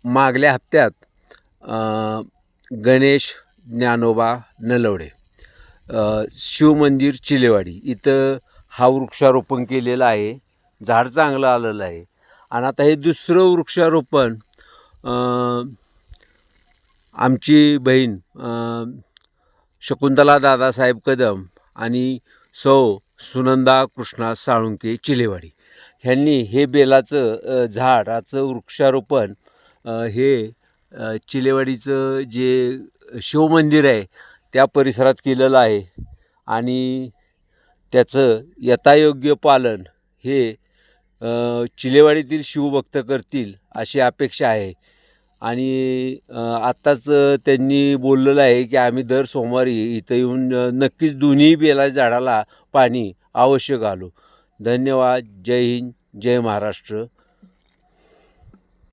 मागल्या हप्त्यात गणेश ज्ञानोबा नलवडे शिवमंदिर चिलेवाडी इथं हा वृक्षारोपण केलेला आहे. झाड चांगलं आलेलं आहे. आणि आता हे दुसरं वृक्षारोपण आमची बहीण शकुंतला दादासाहेब कदम आणि सौ सुनंदा कृष्णा साळुंके चिलेवाडी ह्यांनी हे बेलाचं झाडाचं वृक्षारोपण हे चिलेवाडीचं जे शिवमंदिर आहे त्या परिसरात केलेलं आहे. आणि त्याचं यथायोग्य पालन हे चिलेवाडीतील शिवभक्त करतील अशी अपेक्षा आहे. आणि आत्ताच त्यांनी बोललेलं आहे की आम्ही दर सोमवारी इथं येऊन नक्कीच दोन्ही बेला झाडाला पाणी अवश्य घालू. धन्यवाद. जय हिंद, जय महाराष्ट्र.